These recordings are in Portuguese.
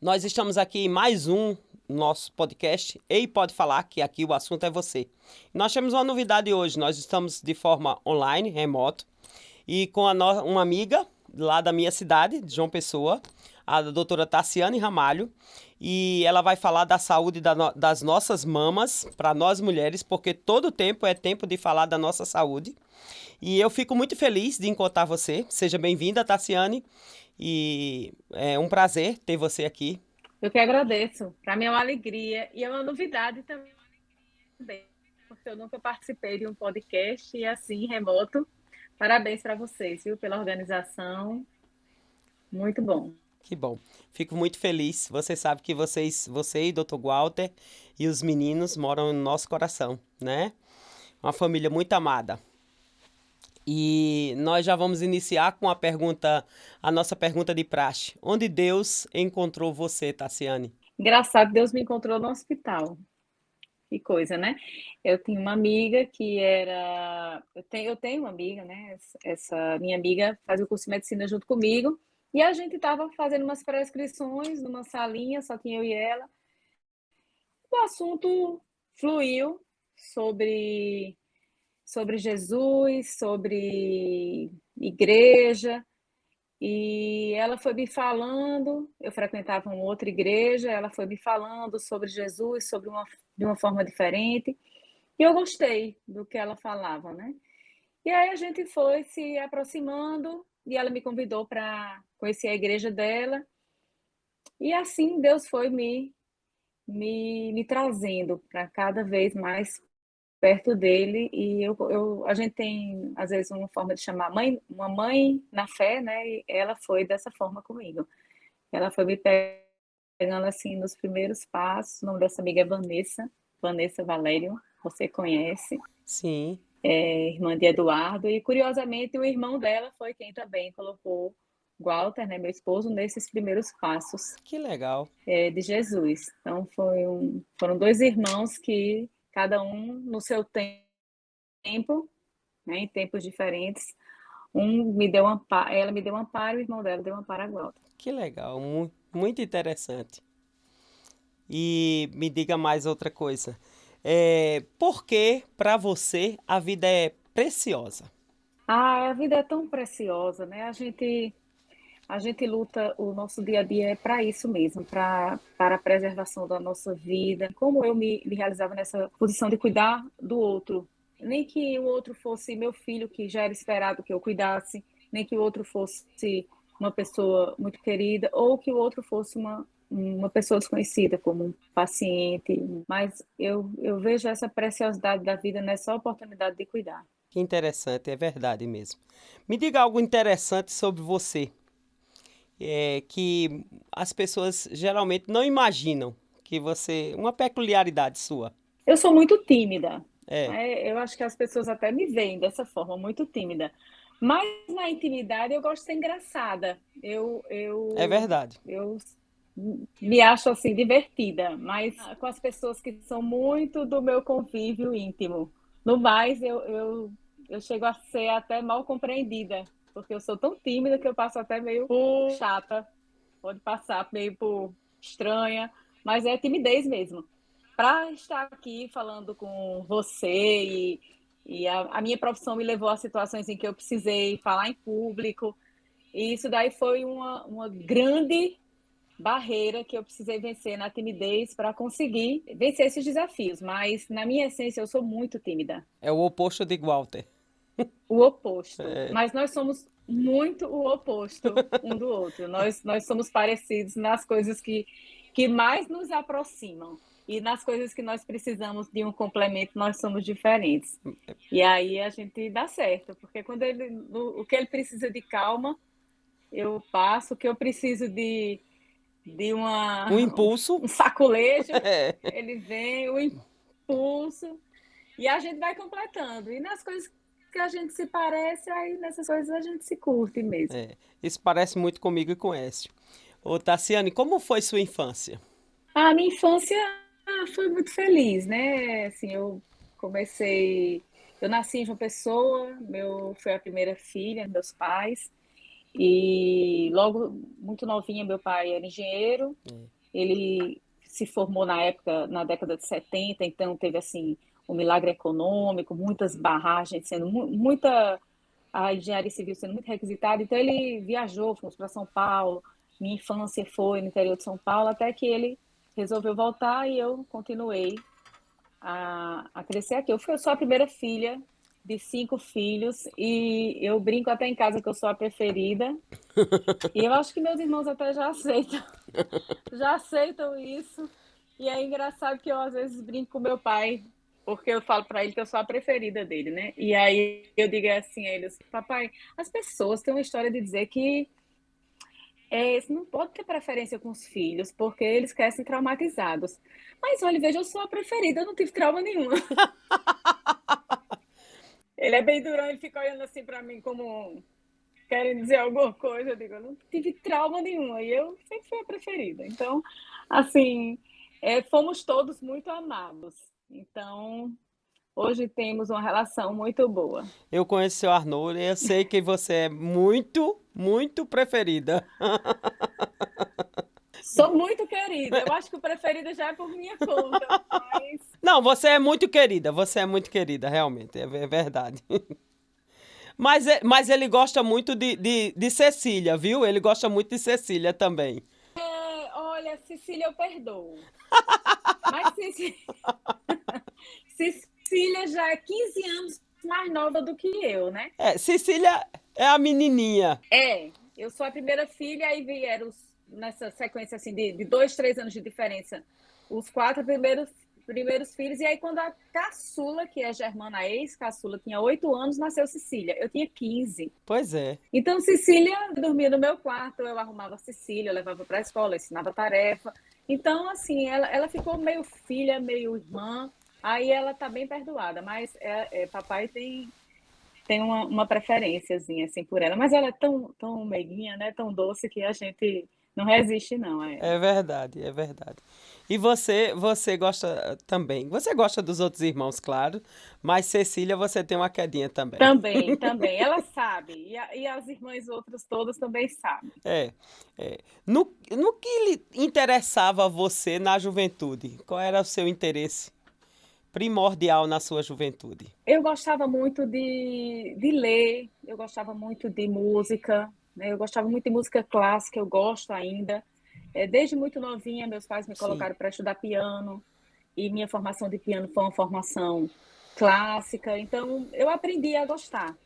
Nós estamos aqui em mais um nosso podcast. Ei, pode falar que aqui o assunto é você. Nós temos uma novidade hoje. Nós estamos de forma online, remoto, e com uma amiga lá da minha cidade, de João Pessoa, a doutora Tassiane Ramalho, e ela vai falar da saúde das nossas mamas para nós mulheres, porque todo tempo é tempo de falar da nossa saúde. E eu fico muito feliz de encontrar você. Seja bem-vinda, Tassiane. E é um prazer ter você aqui. Eu que agradeço. Para mim é uma alegria e é uma novidade também, porque eu nunca participei de um podcast e assim, remoto. Parabéns para vocês, viu, pela organização. Muito bom. Que bom. Fico muito feliz. Você sabe que você e Dr. Walter e os meninos moram no nosso coração, né? Uma família muito amada. E nós já vamos iniciar com a nossa pergunta de praxe. Onde Deus encontrou você, Tassiane? Engraçado, Deus me encontrou no hospital. Que coisa, né? Eu tinha uma amiga que era. Eu tenho uma amiga, né? Essa minha amiga faz o curso de medicina junto comigo. E a gente estava fazendo umas pré-inscrições numa salinha, só tinha eu e ela. O assunto fluiu sobre Jesus, sobre igreja, e ela foi me falando, eu frequentava uma outra igreja, ela foi me falando sobre Jesus, de uma forma diferente, e eu gostei do que ela falava, né? E aí a gente foi se aproximando, e ela me convidou para conhecer a igreja dela, e assim Deus foi me trazendo para cada vez mais perto dele e a gente tem às vezes uma forma de chamar mãe, uma mãe na fé, né? E ela foi dessa forma comigo. Ela foi me pegando assim nos primeiros passos. O nome dessa amiga é Vanessa, Vanessa Valério, você conhece, Sim, é irmã de Eduardo e curiosamente o irmão dela foi quem também colocou Walter, né, meu esposo, nesses primeiros passos que legal. de Jesus. Então foram dois irmãos que cada um no seu tempo, né, em tempos diferentes. Ela me deu um amparo, o irmão dela deu um amparo à Guelda. Que legal. Muito interessante. E me diga mais outra coisa. Por que, para você, a vida é preciosa? Ah, a vida é tão preciosa, né? A gente luta o nosso dia a dia é para isso mesmo, para a preservação da nossa vida. Como eu me realizava nessa posição de cuidar do outro, nem que o outro fosse meu filho, que já era esperado que eu cuidasse, nem que o outro fosse uma pessoa muito querida, ou que o outro fosse uma pessoa desconhecida, como um paciente. Mas eu vejo essa preciosidade da vida nessa oportunidade de cuidar. Que interessante, é verdade mesmo. Me diga algo interessante sobre você, que as pessoas geralmente não imaginam que você. Uma peculiaridade sua. Eu sou muito tímida, É, né? Eu acho que as pessoas até me veem dessa forma, muito tímida. Mas na intimidade eu gosto de ser engraçada. é verdade. Eu me acho assim divertida, mas com as pessoas que são muito do meu convívio íntimo. No mais, eu chego a ser até mal compreendida, porque eu sou tão tímida que eu passo até meio por chata, pode passar meio por estranha, mas é timidez mesmo para estar aqui falando com você e a minha profissão me levou a situações em que eu precisei falar em público, e isso daí foi uma grande barreira que eu precisei vencer na timidez para conseguir vencer esses desafios, mas na minha essência eu sou muito tímida, É o oposto de Walter. o oposto, mas nós somos muito o oposto um do outro, nós somos parecidos nas coisas que mais nos aproximam. E nas coisas que nós precisamos de um complemento, nós somos diferentes. E aí a gente dá certo, porque quando o que ele precisa de calma, eu passo, o que eu preciso de Um impulso. um saculejo, É, ele vem, o impulso, e a gente vai completando. E nas coisas que a gente se parece, aí nessas coisas a gente se curte mesmo. isso parece muito comigo e com Écio. Ô, Tassiane, como foi sua infância? A minha infância foi muito feliz, né? Assim, eu nasci em João Pessoa, fui a primeira filha dos meus pais, E logo, muito novinha, meu pai era engenheiro. Ele se formou na época, na década de 70, então teve assim um milagre econômico, muitas barragens sendo muita a engenharia civil sendo muito requisitada. Então ele viajou, fomos para São Paulo. Minha infância foi no interior de São Paulo, até que ele resolveu voltar e eu continuei a crescer aqui. Eu sou a primeira filha de 5 filhos e eu brinco até em casa que eu sou a preferida. E eu acho que meus irmãos até já aceitam isso. E é engraçado que eu às vezes brinco com meu pai, porque eu falo para ele que eu sou a preferida dele, né? E aí eu digo assim a eles, papai, as pessoas têm uma história de dizer que você não pode ter preferência com os filhos, porque eles crescem traumatizados. Mas olha, veja, eu sou a preferida, eu não tive trauma nenhum. Ele é bem durão, ele fica olhando assim para mim como querem dizer alguma coisa. Eu digo, eu não tive trauma nenhuma e eu sempre fui a preferida. Então, assim, fomos todos muito amados. Então, hoje temos uma relação muito boa. Eu conheço o seu Arnoldo e eu sei que você é muito, muito preferida. Sou muito querida. Eu acho que o preferido já é por minha conta, mas Não, você é muito querida, realmente, é verdade. Mas ele gosta muito de Cecília, viu? Ele gosta muito de Cecília também. olha, Cecília eu perdoo. Mas Cecília já é 15 anos mais nova do que eu, né? Cecília é a menininha. Eu sou a primeira filha, aí vieram nessa sequência assim de 2, 3 anos de diferença, os 4 primeiros filhos, e aí quando a caçula, que é a Germana, a ex-caçula, tinha 8 anos, nasceu Cecília. Eu tinha 15. Pois é. Então Cecília dormia no meu quarto, eu arrumava a Cecília, eu levava para a escola, ensinava tarefa. Então, assim, ela ficou meio filha, meio irmã, aí ela tá bem perdoada, mas papai tem uma preferênciazinha assim por ela, mas ela é tão meiguinha, né, tão doce que a gente não resiste não, É verdade, é verdade. E você gosta também. Você gosta dos outros irmãos, claro, mas Cecília, você tem uma quedinha também. Também, ela sabe, e as irmãs outras todas também sabem. É, no que lhe interessava você na juventude? Qual era o seu interesse primordial na sua juventude? Eu gostava muito de ler, eu gostava muito de música, né? Eu gostava muito de música clássica, eu gosto ainda. Desde muito novinha, meus pais me Sim, colocaram para estudar piano, e minha formação de piano foi uma formação clássica, então eu aprendi a gostar.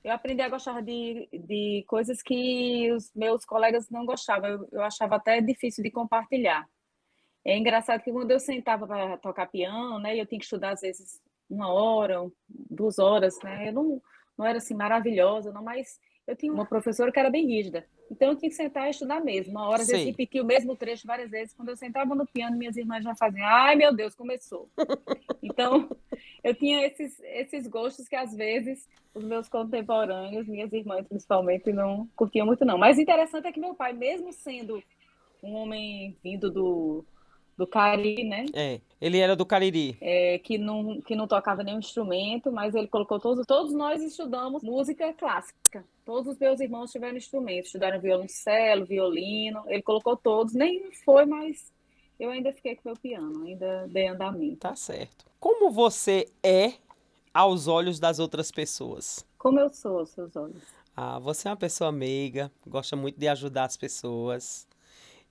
Eu aprendi a gostar de coisas que os meus colegas não gostavam, eu achava até difícil de compartilhar. É engraçado que quando eu sentava para tocar piano, né, e eu tinha que estudar às vezes 1 hora, 2 horas, né, eu não era assim maravilhosa, não, mas eu tinha uma professora que era bem rígida, então eu tinha que sentar e estudar mesmo. Uma hora, às vezes, sei. repetir o mesmo trecho várias vezes. Quando eu sentava no piano, minhas irmãs já faziam, ai meu Deus, começou. Então, eu tinha esses gostos que às vezes os meus contemporâneos, minhas irmãs principalmente, não curtiam muito não. Mas interessante é que meu pai, mesmo sendo um homem vindo do Cari, né? Ele era do Cariri. Que não tocava nenhum instrumento, mas ele colocou todos nós estudamos música clássica. Todos os meus irmãos tiveram instrumentos, estudaram violoncelo, violino, ele colocou todos, nem foi, mas eu ainda fiquei com meu piano, ainda dei andamento. Tá certo. Como você é aos olhos das outras pessoas? Como eu sou aos seus olhos? Ah, você é uma pessoa meiga, gosta muito de ajudar as pessoas.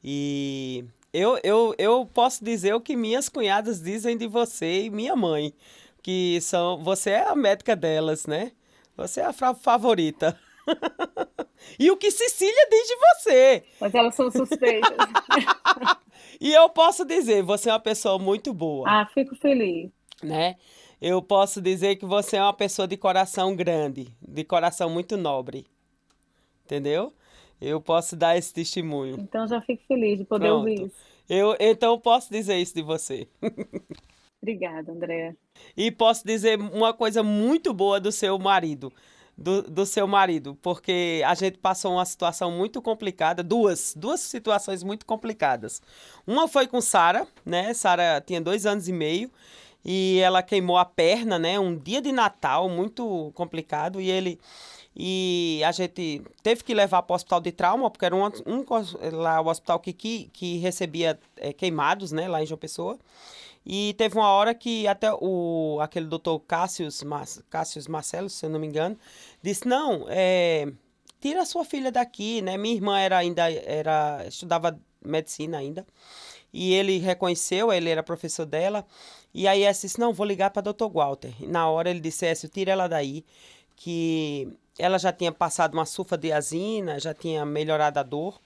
E eu posso dizer o que minhas cunhadas dizem de você e minha mãe, você é a médica delas, né? Você é a favorita. E o que Cecília diz de você. Mas elas são suspeitas. E eu posso dizer, você é uma pessoa muito boa, Ah, fico feliz. né? Eu posso dizer que você é uma pessoa de coração grande, de coração muito nobre, entendeu? Eu posso dar esse testemunho. Então já fico feliz de poder ouvir Pronto. isso. Então eu posso dizer isso de você. Obrigada, Andréa. E posso dizer uma coisa muito boa do seu marido. Do seu marido, porque a gente passou uma situação muito complicada, duas situações muito complicadas. Uma foi com Sara, né? Sara tinha 2 anos e meio e ela queimou a perna, né? Um dia de Natal muito complicado e e a gente teve que levar para o hospital de trauma, porque era lá o hospital que recebia queimados, né, lá em João Pessoa. E teve uma hora que até aquele doutor Cássius Marcelo, se eu não me engano, disse, não, tira a sua filha daqui, né? Minha irmã estudava medicina ainda. E ele reconheceu, ele era professor dela. E aí ela disse, não, vou ligar para doutor Walter. E na hora ele disse, Écio, tira ela daí, que ela já tinha passado uma sulfadiazina, já tinha melhorado a dor.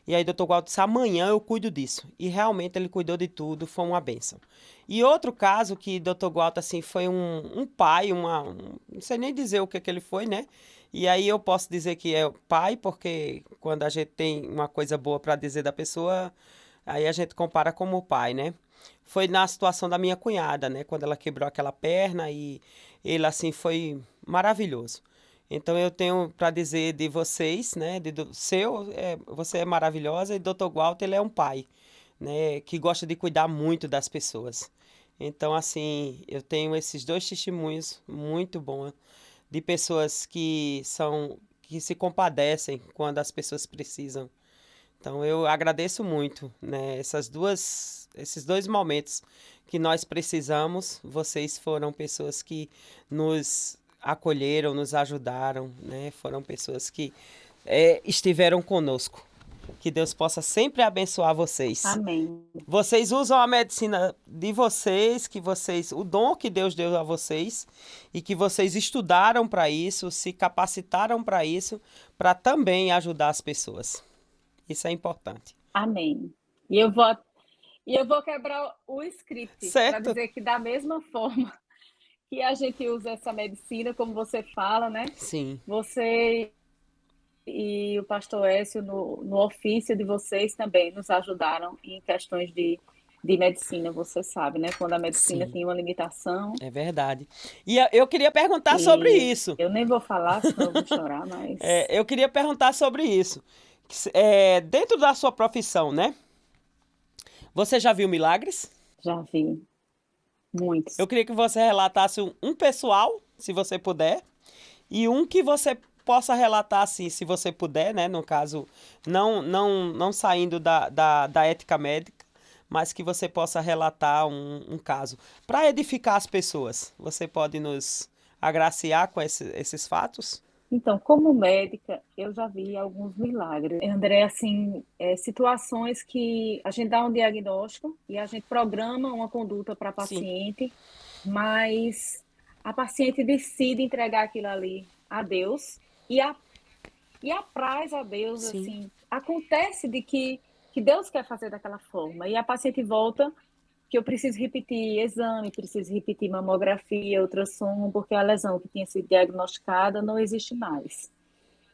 E aí doutor Walter disse, amanhã eu cuido disso. E realmente ele cuidou de tudo, foi uma bênção. E outro caso que doutor Walter, assim, foi um pai, não sei nem dizer o que ele foi, né? E aí eu posso dizer que é pai, porque quando a gente tem uma coisa boa para dizer da pessoa, aí a gente compara como pai, né? Foi na situação da minha cunhada, né? Quando ela quebrou aquela perna e ele, assim, foi maravilhoso. Então eu tenho para dizer de vocês, né? Você é maravilhosa e Dr. Walter, ele é um pai, né? Que gosta de cuidar muito das pessoas. Então, assim, eu tenho esses dois testemunhos muito bons de pessoas que se compadecem quando as pessoas precisam. Então eu agradeço muito, né, esses dois momentos que nós precisamos. Vocês foram pessoas que nos acolheram, nos ajudaram, né? Foram pessoas que estiveram conosco. Que Deus possa sempre abençoar vocês. Amém. Vocês usam a medicina de vocês, o dom que Deus deu a vocês e que vocês estudaram para isso, se capacitaram para isso, para também ajudar as pessoas. Isso é importante. Amém. E eu vou quebrar o script para Certo? dizer que da mesma forma que a gente usa essa medicina, como você fala, né? Sim. Você e o pastor Écio, no ofício de vocês, também nos ajudaram em questões de medicina, você sabe, né? Quando a medicina Sim, tem uma limitação. é verdade. E eu queria perguntar sobre E isso. eu nem vou falar, senão eu vou chorar, mas Eu queria perguntar sobre isso. Dentro da sua profissão, né? Você já viu milagres? já vi Eu muitos. queria que você relatasse um pessoal, se você puder, e um que você possa relatar, assim, se você puder, né? No caso, não saindo da ética médica, mas que você possa relatar um caso. Para edificar as pessoas, você pode nos agraciar com esses fatos? Então, como médica, eu já vi alguns milagres. André, assim, situações que a gente dá um diagnóstico e a gente programa uma conduta para a Sim, paciente, mas a paciente decide entregar aquilo ali a Deus e, e apraz a Deus, sim, assim. Acontece de que Deus quer fazer daquela forma e a paciente volta que eu preciso repetir exame, preciso repetir mamografia, ultrassom, porque a lesão que tinha sido diagnosticada não existe mais.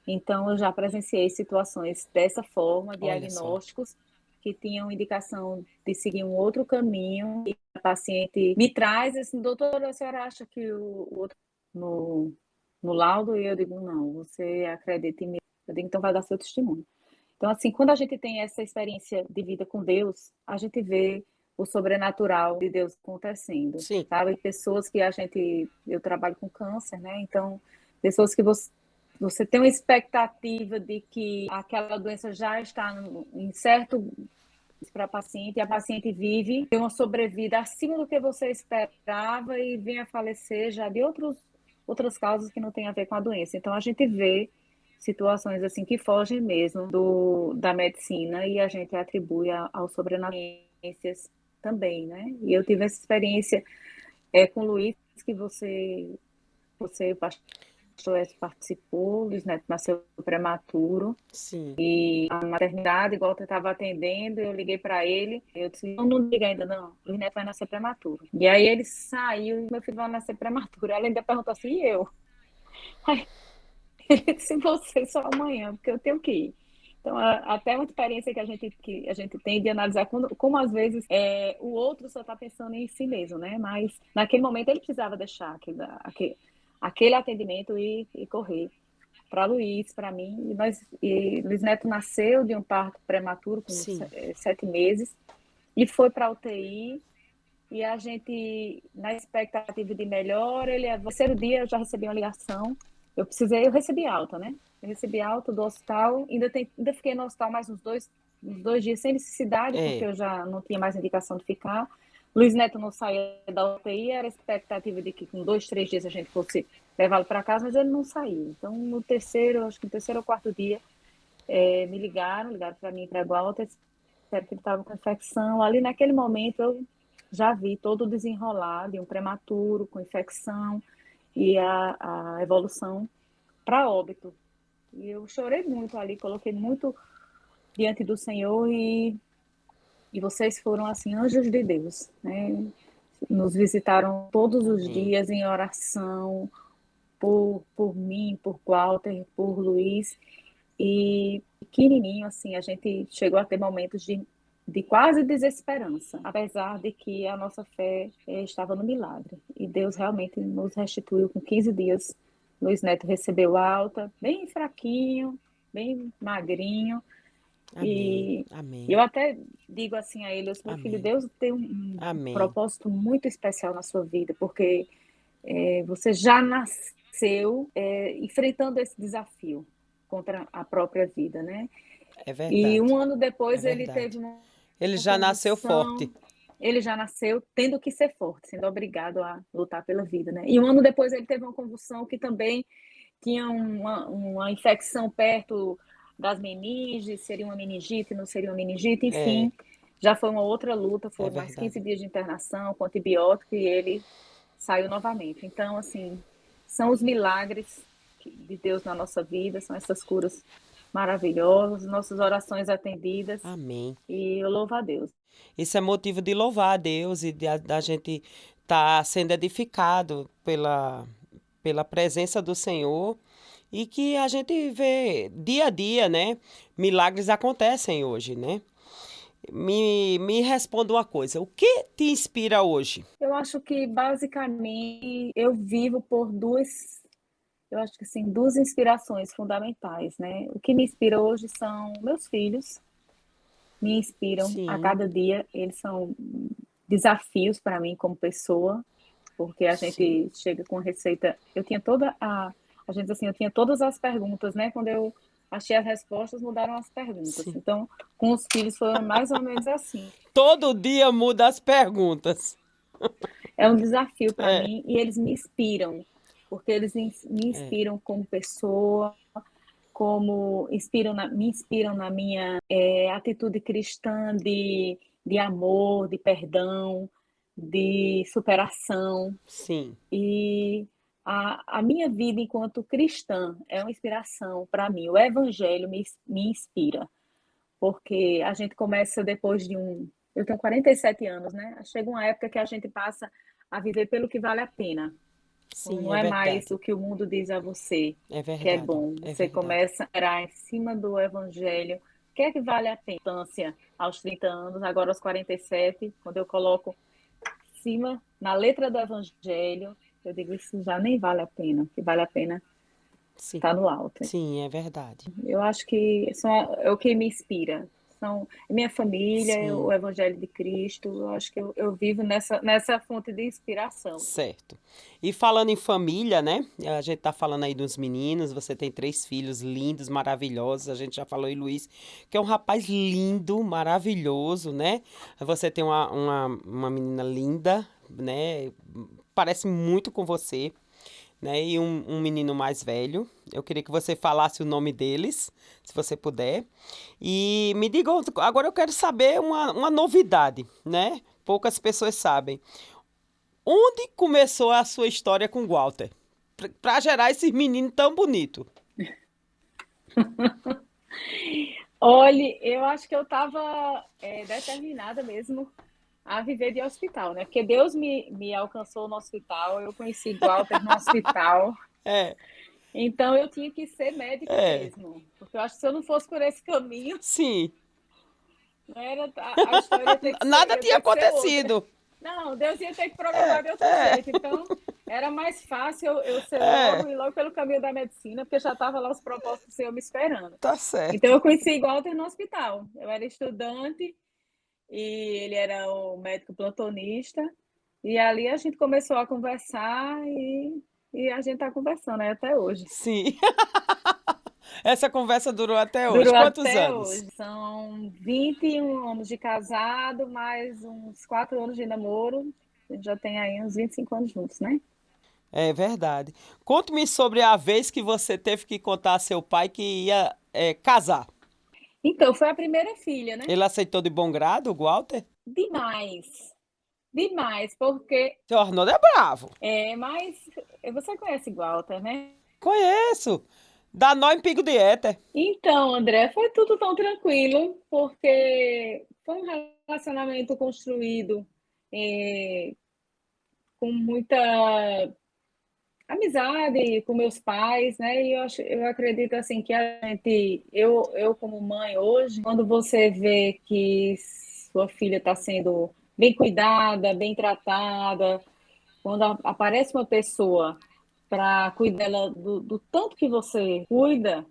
Então, eu já presenciei situações dessa forma, olha só. diagnósticos que tinham indicação de seguir um outro caminho, e a paciente me traz assim, doutora, a senhora acha que o outro no, no laudo? E eu digo, não, você acredita em mim? Eu digo, então vai dar seu testemunho. Então, assim, quando a gente tem essa experiência de vida com Deus, a gente vê o sobrenatural de Deus acontecendo, Sim, sabe? Pessoas que eu trabalho com câncer, né? Então, pessoas que você tem uma expectativa de que aquela doença já está em certo para a paciente, e a paciente vive, tem uma sobrevida acima do que você esperava e vem a falecer já de outras causas que não têm a ver com a doença. Então, a gente vê situações assim que fogem mesmo da medicina e a gente atribui ao sobrenatural também, né? E eu tive essa experiência com o Luiz, que você pastor, participou, o Luiz Neto nasceu prematuro, sim. e a maternidade, igual eu estava atendendo, eu liguei para ele, eu disse, não liga ainda não, o Luiz Neto vai nascer prematuro. E aí ele saiu e meu filho vai nascer prematuro. Ela ainda perguntou assim, e eu? Aí ele disse, você só amanhã, porque eu tenho que ir. Então, até uma experiência que a gente tem de analisar como às vezes o outro só está pensando em si mesmo, né? Mas naquele momento ele precisava deixar aquele atendimento e correr para Luiz, para mim. E Luiz Neto nasceu de um parto prematuro, com Sim. 7 meses, e foi para a UTI. E a gente, na expectativa de melhora, no terceiro dia eu já recebi uma ligação eu recebi alta, né? Eu recebi alta do hospital, ainda fiquei no hospital mais uns dois dias sem necessidade, porque É, eu já não tinha mais indicação de ficar. Luiz Neto não saía da UTI, era a expectativa de que com 2, 3 dias a gente fosse levá-lo para casa, mas ele não saiu. Então, no terceiro, acho que no terceiro ou quarto dia, me ligaram para mim para a alta, disseram que ele estava com infecção. Ali naquele momento eu já vi todo o desenrolar de um prematuro com infecção e a evolução para óbito. E eu chorei muito ali, coloquei muito diante do Senhor e vocês foram assim anjos de Deus, né? Nos visitaram todos os amém. dias em oração por mim, por Walter, por Luiz. E pequenininho, assim, a gente chegou a ter momentos de quase desesperança, apesar de que a nossa fé estava no milagre. E Deus realmente nos restituiu com 15 dias. Luiz Neto recebeu alta, bem fraquinho, bem magrinho. Amém. E Amém. eu até digo assim a ele, eu disse, meu filho, Amém. Deus tem um Amém. propósito muito especial na sua vida, porque você já nasceu enfrentando esse desafio contra a própria vida, né? É E um verdade. ano É depois ele teve verdade. Ele uma já nasceu convulsão, forte. ele já nasceu tendo que ser forte, sendo obrigado a lutar pela vida, né? E um ano depois ele teve uma convulsão que também tinha uma infecção perto das meninges, seria uma meningite, não seria uma meningite, É, enfim, já foi uma outra luta, é foram mais verdade. 15 dias de internação com antibiótico e ele saiu novamente. Então, assim, são os milagres de Deus na nossa vida, são essas curas maravilhosas, nossas orações atendidas, Amém. e eu louvo a Deus. Isso é motivo de louvar a Deus e da gente estar sendo edificado pela presença do Senhor e que a gente vê dia a dia, né? Milagres acontecem hoje, né? Me responda uma coisa: o que te inspira hoje? Eu acho que basicamente eu vivo por eu acho que assim, duas inspirações fundamentais, né? O que me inspira hoje são meus filhos, me inspiram a Sim, cada dia, eles são desafios para mim como pessoa, porque a sim, gente chega com receita. Eu tinha a gente assim, eu tinha todas as perguntas, né? Quando eu achei as respostas, mudaram as perguntas. sim. Então, com os filhos foi mais ou menos assim. Todo dia muda as perguntas. É um desafio para É, mim e eles me inspiram, porque eles me é, inspiram como pessoa, me inspiram na minha atitude cristã de amor, de perdão, de superação. sim, E a minha vida enquanto cristã é uma inspiração para mim. O Evangelho me inspira, porque a gente começa depois de um. Eu tenho 47 anos, né? Chega uma época que a gente passa a viver pelo que vale a pena. sim, Não é é mais verdade. o que o mundo diz a você É que é verdade. bom. É Você verdade. começa a orar em cima do Evangelho. O que é que vale a pena? Aos 30 anos, agora aos 47, quando eu coloco cima, na letra do Evangelho, eu digo, isso já nem vale a pena, o que vale a pena Sim, está no alto. sim, é verdade. Eu acho que é o que me inspira. São minha família, o Sim, Evangelho de Cristo. Eu acho que eu vivo nessa fonte de inspiração. certo. E falando em família, né? A gente tá falando aí dos meninos, você tem 3 filhos lindos, maravilhosos. A gente já falou em Luiz, que é um rapaz lindo, maravilhoso, né? Você tem uma menina linda, né? Parece muito com você, né? E um menino mais velho. Eu queria que você falasse o nome deles, se você puder. E me diga, agora eu quero saber uma novidade, né? Poucas pessoas sabem. Onde começou a sua história com o Walter? Pra gerar esse menino tão bonito. Olhe, eu acho que eu estava determinada mesmo a viver de hospital, né? Porque Deus me alcançou no hospital, eu conheci Walter no hospital, É, então eu tinha que ser médica é. mesmo, porque eu acho que se eu não fosse por esse caminho, Sim. não era, a história Nada ia tinha ter que ser outra. acontecido. Não, Deus ia ter que programar de outro jeito. Então, era mais fácil eu ser É, logo e logo pelo caminho da medicina, porque já estava lá os propósitos do Senhor me esperando. tá Então, certo. eu conheci Walter no hospital. Eu era estudante e ele era o médico plantonista. E ali a gente começou a conversar e e a gente está conversando aí até hoje. Sim. Essa conversa durou até hoje. Durou Quantos até anos? hoje. São 21 anos de casado, mais uns 4 anos de namoro. A gente já tem aí uns 25 anos juntos, né? É verdade. Conte-me sobre a vez que você teve que contar a seu pai que ia casar. Então, foi a primeira filha, né? Ele aceitou de bom grado, o Walter? Demais, demais, porque Seu Arnoldo é bravo. mas você conhece Walter, né? Conheço. Dá nó em pingo de éter. Então, André, foi tudo tão tranquilo, porque foi um relacionamento construído eh, com muita amizade com meus pais, né? E eu acredito assim que a gente, eu como mãe hoje, quando você vê que sua filha está sendo bem cuidada, bem tratada, quando aparece uma pessoa para cuidar dela do tanto que você cuida,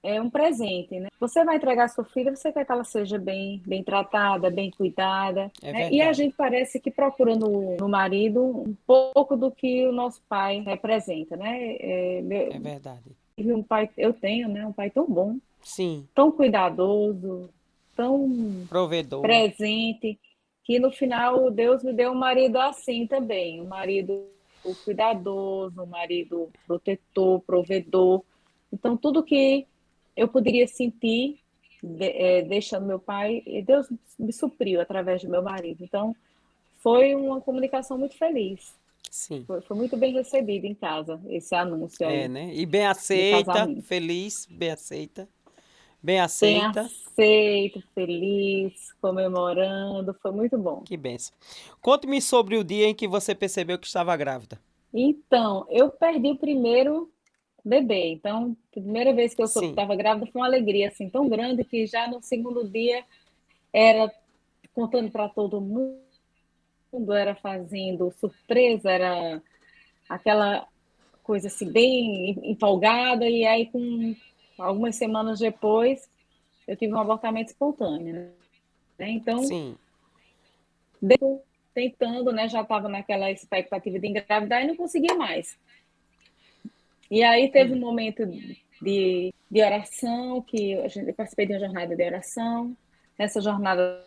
é um presente, né? Você vai entregar a sua filha, você quer que ela seja bem tratada, bem cuidada, É né? E a verdade. gente parece que procura no marido um pouco do que o nosso pai representa, né? É verdade. Um pai, eu tenho, né? Um pai tão bom, Sim. tão cuidadoso, tão Provedor. presente, que no final Deus me deu um marido assim também, um marido cuidadoso, um marido protetor, provedor. Então, tudo que eu poderia sentir deixando meu pai, e Deus me supriu através do meu marido. Então, foi uma comunicação muito feliz. Sim. Foi muito bem recebido em casa, esse anúncio É, aí né? E bem de aceita, casamento. feliz, bem aceita. Bem Bem aceita. aceito, feliz, comemorando, foi muito bom. Que benção. Conte-me sobre o dia em que você percebeu que estava grávida. Então, eu perdi o primeiro bebê. Então, a primeira vez que eu soube que Sim. estava grávida foi uma alegria assim tão grande que já no segundo dia era contando para todo mundo, era fazendo surpresa, era aquela coisa assim bem empolgada e aí com algumas semanas depois eu tive um abortamento espontâneo, né? Então, Sim. tentando, né, já estava naquela expectativa de engravidar e não conseguia mais. E aí teve um momento de oração, que eu participei de uma jornada de oração. Nessa jornada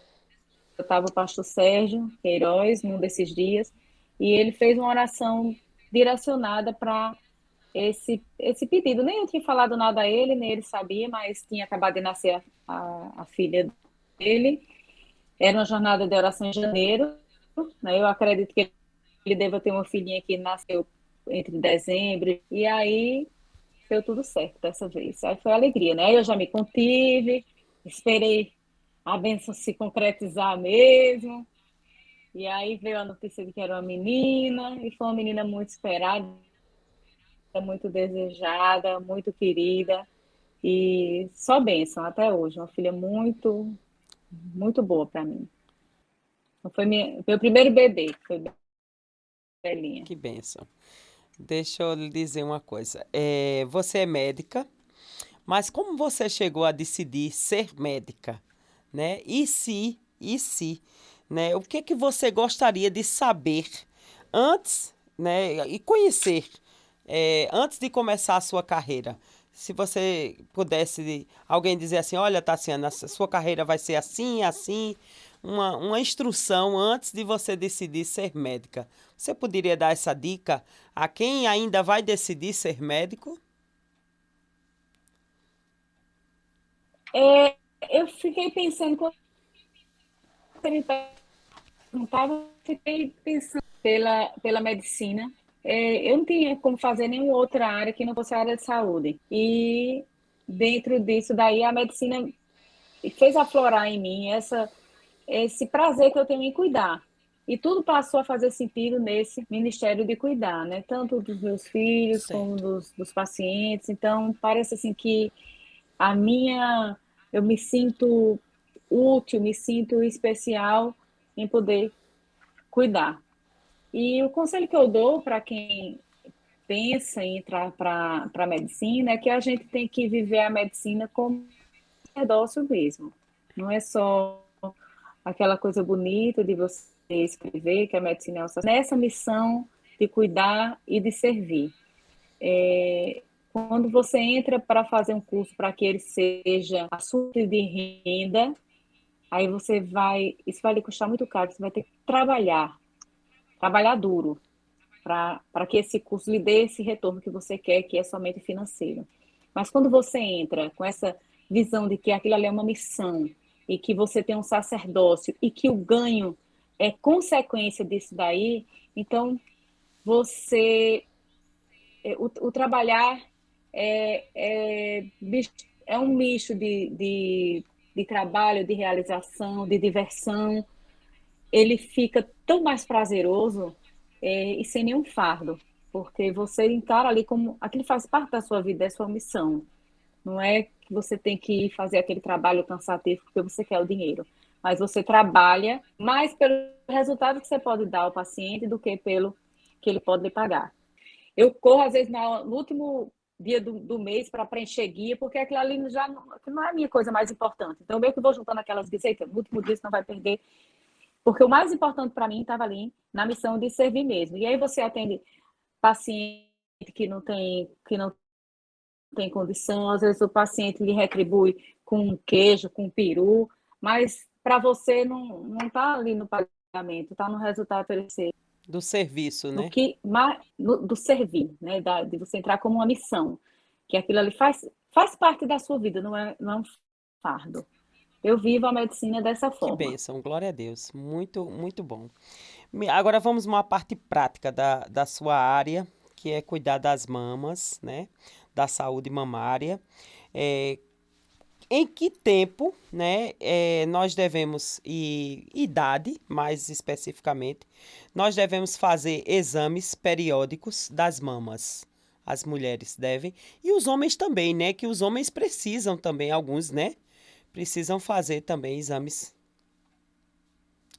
estava o pastor Sérgio Queiroz, num desses dias, e ele fez uma oração direcionada para esse pedido. Nem eu tinha falado nada a ele, nem ele sabia, mas tinha acabado de nascer a filha dele. Era uma jornada de oração em janeiro, né? Eu acredito que ele deva ter uma filhinha que nasceu entre dezembro, e aí deu tudo certo dessa vez. Aí foi alegria, né? Eu já me contive, esperei a bênção se concretizar mesmo. E aí veio a notícia de que era uma menina, e foi uma menina muito esperada, muito desejada, muito querida, e só bênção até hoje. Uma filha muito boa para mim. Então foi o primeiro bebê, foi Belinha. Que benção. Deixa eu lhe dizer uma coisa. Você é médica, mas como você chegou a decidir ser médica, né? E se, né? O que que você gostaria de saber antes, né? E conhecer, antes de começar a sua carreira? Se você pudesse, alguém dizer assim, olha, Tassiana, a sua carreira vai ser assim, assim, uma instrução antes de você decidir ser médica. Você poderia dar essa dica a quem ainda vai decidir ser médico? É, eu fiquei pensando, quando você me perguntava, eu fiquei pensando pela medicina. Eu não tinha como fazer nenhuma outra área que não fosse a área de saúde. E dentro disso daí, a medicina fez aflorar em mim esse prazer que eu tenho em cuidar. E tudo passou a fazer sentido nesse ministério de cuidar, né? Tanto dos meus filhos como Certo. dos pacientes. Então, parece assim que a minha, eu me sinto útil, me sinto especial em poder cuidar. E o conselho que eu dou para quem pensa em entrar para a medicina é que a gente tem que viver a medicina como um negócio mesmo. Não é só aquela coisa bonita de você escrever que a medicina é nessa missão de cuidar e de servir. Quando você entra para fazer um curso para que ele seja assunto de renda, aí isso vai lhe custar muito caro, você vai ter que trabalhar duro para que esse curso lhe dê esse retorno que você quer, que é somente financeiro. Mas quando você entra com essa visão de que aquilo ali é uma missão e que você tem um sacerdócio e que o ganho é consequência disso daí, então você o trabalhar é, é, é um misto de trabalho, de realização, de diversão. Ele fica tão mais prazeroso e sem nenhum fardo, porque você encara ali como aquilo faz parte da sua vida, é sua missão. Não é que você tem que ir fazer aquele trabalho cansativo porque você quer o dinheiro, mas você trabalha mais pelo resultado que você pode dar ao paciente do que pelo que ele pode lhe pagar. Eu corro, às vezes, no último dia do mês para preencher guia, porque aquilo ali já não é a minha coisa mais importante. Então, eu meio que vou juntando aquelas guias, no último dia você não vai perder, porque o mais importante para mim estava ali na missão de servir mesmo. E aí você atende paciente que não tem condição, às vezes o paciente lhe retribui com queijo, com peru, mas para você não está ali no pagamento, está no resultado oferecido. Do serviço, No né? que do servir, né? De você entrar como uma missão, que aquilo ali faz parte da sua vida, não é um fardo. Eu vivo a medicina dessa Que forma. bênção, glória a Deus. Muito, muito bom. Agora vamos uma parte prática da sua área, que é cuidar das mamas, né? Da saúde mamária. É, em que tempo, né, nós devemos, e idade, mais especificamente, nós devemos fazer exames periódicos das mamas? As mulheres devem. E os homens também, né? Que os homens precisam também, alguns, né? Precisam fazer também exames,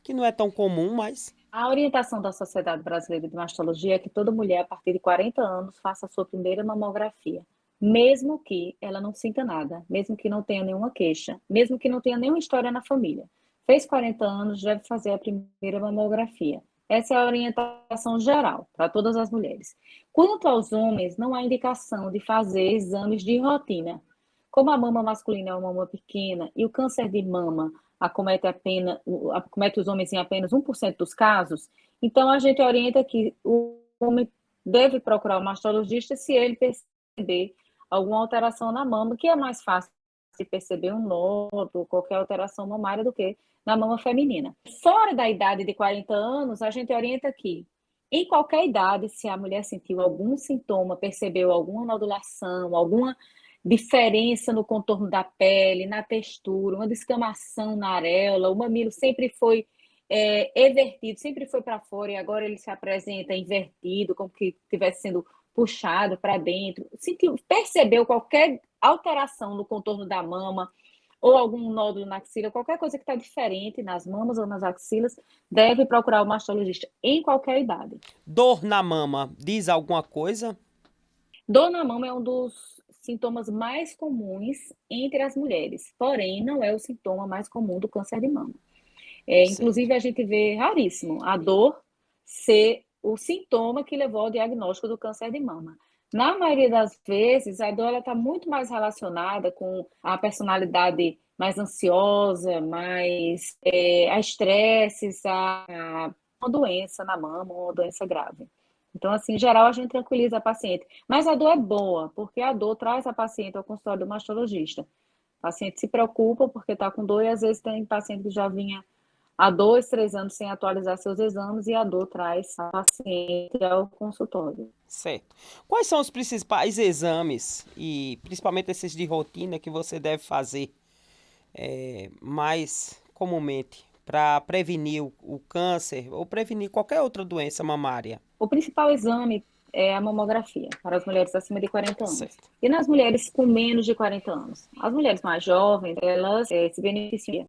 que não é tão comum, mas A orientação da Sociedade Brasileira de Mastologia é que toda mulher, a partir de 40 anos, faça a sua primeira mamografia, mesmo que ela não sinta nada, mesmo que não tenha nenhuma queixa, mesmo que não tenha nenhuma história na família. Fez 40 anos, deve fazer a primeira mamografia. Essa é a orientação geral para todas as mulheres. Quanto aos homens, não há indicação de fazer exames de rotina. Como a mama masculina é uma mama pequena e o câncer de mama acomete os homens em apenas 1% dos casos, então a gente orienta que o homem deve procurar o mastologista se ele perceber alguma alteração na mama, que é mais fácil de perceber um nódulo, qualquer alteração mamária do que na mama feminina. Fora da idade de 40 anos, a gente orienta que em qualquer idade, se a mulher sentiu algum sintoma, percebeu alguma nodulação, alguma diferença no contorno da pele, na textura, uma descamação na areola, o mamilo sempre foi evertido, sempre foi para fora e agora ele se apresenta invertido, como que estivesse sendo puxado para dentro. Sentiu, percebeu qualquer alteração no contorno da mama ou algum nódulo na axila, qualquer coisa que está diferente nas mamas ou nas axilas, deve procurar o mastologista em qualquer idade. dor na mama diz alguma coisa? Dor na mama é um dos sintomas mais comuns entre as mulheres, porém não é o sintoma mais comum do câncer de mama. Certo. Inclusive, a gente vê raríssimo a dor ser o sintoma que levou ao diagnóstico do câncer de mama. Na maioria das vezes, a dor está muito mais relacionada com a personalidade mais ansiosa, mais a estresses, a uma doença na mama, uma doença grave. Então, assim, em geral, a gente tranquiliza a paciente. Mas a dor é boa, porque a dor traz a paciente ao consultório do mastologista. O paciente se preocupa porque está com dor e às vezes tem paciente que já vinha há 2, 3 anos sem atualizar seus exames e a dor traz a paciente ao consultório. Certo. Quais são os principais exames, e principalmente esses de rotina, que você deve fazer mais comumente para prevenir o câncer ou prevenir qualquer outra doença mamária? O principal exame é a mamografia para as mulheres acima de 40 anos. Certo. E nas mulheres com menos de 40 anos? As mulheres mais jovens, elas se beneficiam.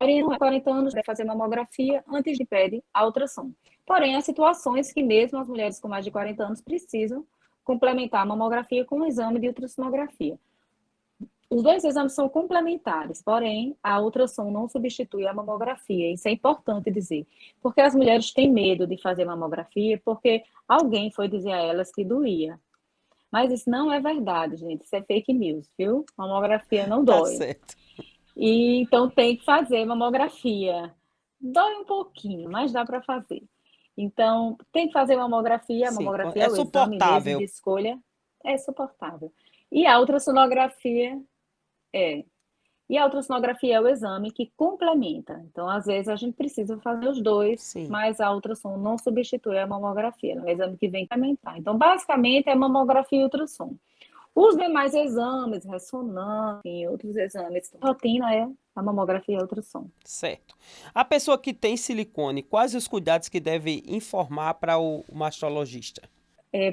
40 anos deve fazer mamografia antes de pede a ultrassom. Porém, há situações que mesmo as mulheres com mais de 40 anos precisam complementar a mamografia com um exame de ultrassonografia. Os dois exames são complementares, porém, a ultrassom não substitui a mamografia. Isso é importante dizer. Porque as mulheres têm medo de fazer mamografia porque alguém foi dizer a elas que doía. Mas isso não é verdade, gente. Isso é fake news, viu? Mamografia não Tá dói. certo. E então tem que fazer mamografia. Dói um pouquinho, mas dá para fazer. Então, tem que fazer mamografia. A Sim, mamografia é é o exame mesmo de suportável. escolha. É suportável. E a ultrassonografia é. E a ultrassonografia é o exame que complementa. Então, às vezes, a gente precisa fazer os dois, Sim. mas a ultrassom não substitui a mamografia, é um exame que vem complementar. Então, basicamente, é mamografia e ultrassom. Os demais exames, ressonância e outros exames, rotina é a mamografia e a ultrassom. Certo. A pessoa que tem silicone, quais os cuidados que deve informar para o mastologista?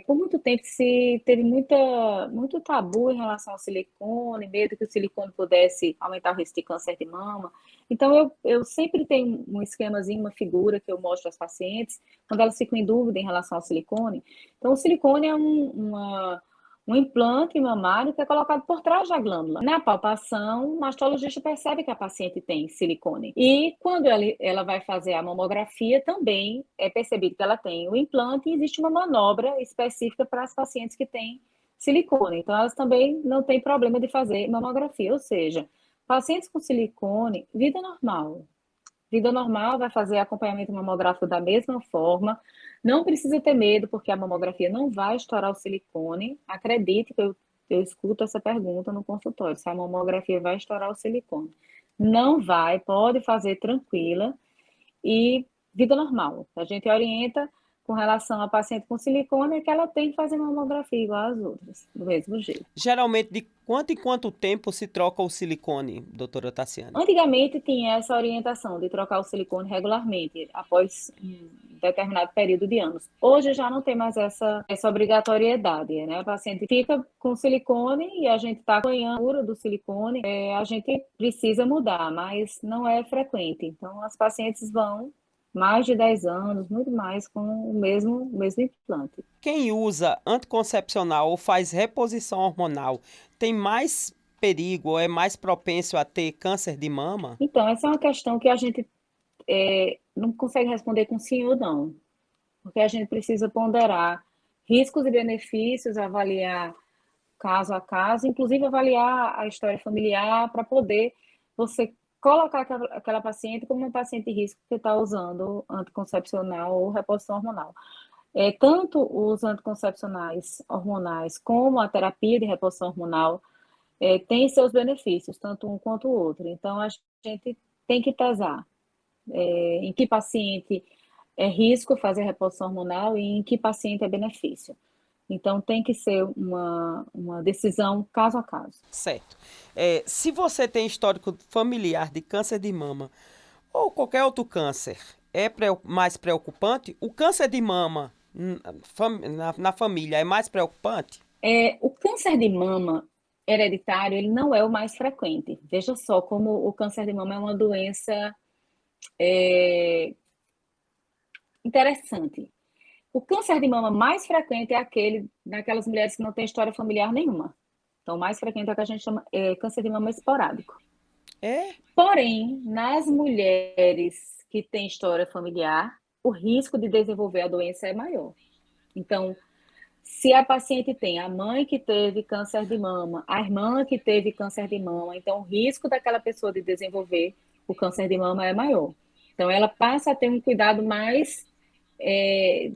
Por muito tempo se teve muito tabu em relação ao silicone, medo que o silicone pudesse aumentar o risco de câncer de mama. Então, eu sempre tenho um esquemazinho, uma figura que eu mostro às pacientes, quando elas ficam em dúvida em relação ao silicone. Então, o silicone é um implante mamário que é colocado por trás da glândula. Na palpação, o mastologista percebe que a paciente tem silicone. E quando ela vai fazer a mamografia, também é percebido que ela tem o implante e existe uma manobra específica para as pacientes que têm silicone. Então, elas também não têm problema de fazer mamografia. Ou seja, pacientes com silicone, vida normal. Vida normal, vai fazer acompanhamento mamográfico da mesma forma. Não precisa ter medo, porque a mamografia não vai estourar o silicone. Acredite que eu escuto essa pergunta no consultório, se a mamografia vai estourar o silicone. Não vai, pode fazer tranquila e vida normal. A gente orienta com relação a paciente com silicone é que ela tem que fazer mamografia igual às outras, do mesmo jeito. Geralmente, de quanto em quanto tempo se troca o silicone, doutora Tassiane? Antigamente tinha essa orientação de trocar o silicone regularmente, após um determinado período de anos. Hoje já não tem mais essa obrigatoriedade, né? A paciente fica com silicone e a gente está acompanhando a cura do silicone, a gente precisa mudar, mas não é frequente. Então, as pacientes vão mais de 10 anos, muito mais, com o mesmo implante. Quem usa anticoncepcional ou faz reposição hormonal tem mais perigo ou é mais propenso a ter câncer de mama? Então, essa é uma questão que a gente não consegue responder com sim ou não, porque a gente precisa ponderar riscos e benefícios, avaliar caso a caso, inclusive avaliar a história familiar para poder você colocar aquela paciente como uma paciente de risco que está usando anticoncepcional ou reposição hormonal. Tanto os anticoncepcionais hormonais como a terapia de reposição hormonal têm seus benefícios, tanto um quanto o outro. Então, a gente tem que pesar em que paciente é risco fazer reposição hormonal e em que paciente é benefício. Então, tem que ser uma decisão caso a caso. Certo. Se você tem histórico familiar de câncer de mama ou qualquer outro câncer, mais preocupante? O câncer de mama na família é mais preocupante? O câncer de mama hereditário, ele não é o mais frequente. Veja só como o câncer de mama é uma doença interessante. O câncer de mama mais frequente é aquele naquelas mulheres que não têm história familiar nenhuma. Então, o mais frequente é o que a gente chama câncer de mama esporádico. É? Porém, nas mulheres que têm história familiar, o risco de desenvolver a doença é maior. Então, se a paciente tem a mãe que teve câncer de mama, a irmã que teve câncer de mama, então o risco daquela pessoa de desenvolver o câncer de mama é maior. Então, ela passa a ter um cuidado mais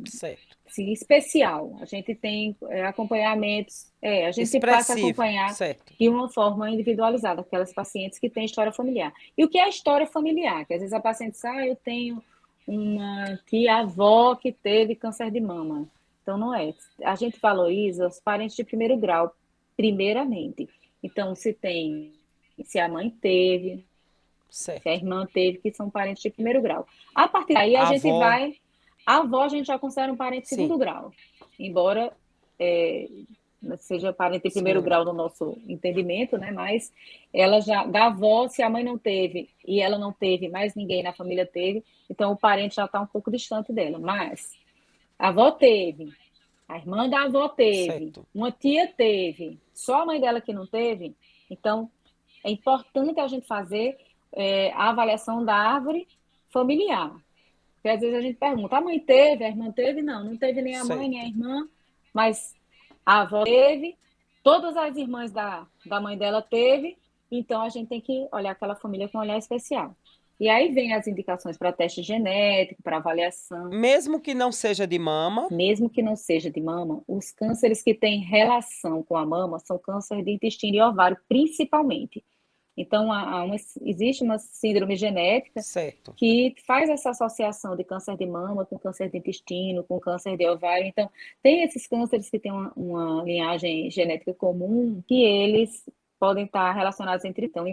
Certo. sim, especial. A gente tem acompanhamentos, a gente passa a Expressivo, acompanhar certo. de uma forma individualizada aquelas pacientes que têm história familiar. E o que é a história familiar? Que às vezes a paciente diz, eu tenho uma tia-avó que teve câncer de mama. Então, não é. A gente valoriza os parentes de primeiro grau, primeiramente. Então, se a mãe teve, se a Certo. irmã teve, que são parentes de primeiro grau. A partir daí, a A gente avó, vai. A avó, a gente já considera um parente de sim, segundo grau, embora seja parente de primeiro segundo grau. grau no nosso entendimento, né? Mas ela já, da avó, se a mãe não teve e ela não teve, mais ninguém na família teve, então o parente já está um pouco distante dela. Mas a avó teve, a irmã da avó teve, Certo. uma tia teve, só a mãe dela que não teve, então é importante a gente fazer a avaliação da árvore familiar. Porque às vezes a gente pergunta, a mãe teve, a irmã teve? Não, não teve nem a mãe, nem a Certo. irmã, mas A avó teve, todas as irmãs da mãe dela teve, então a gente tem que olhar aquela família com um olhar especial. E aí vem as indicações para teste genético, para avaliação. Mesmo que não seja de mama. Mesmo que não seja de mama, os cânceres que têm relação com a mama são câncer de intestino e ovário, principalmente. Então, existe uma síndrome genética Certo. que faz essa associação de câncer de mama com câncer de intestino, com câncer de ovário. Então, tem esses cânceres que têm uma linhagem genética comum, que eles podem estar relacionados entre. Então,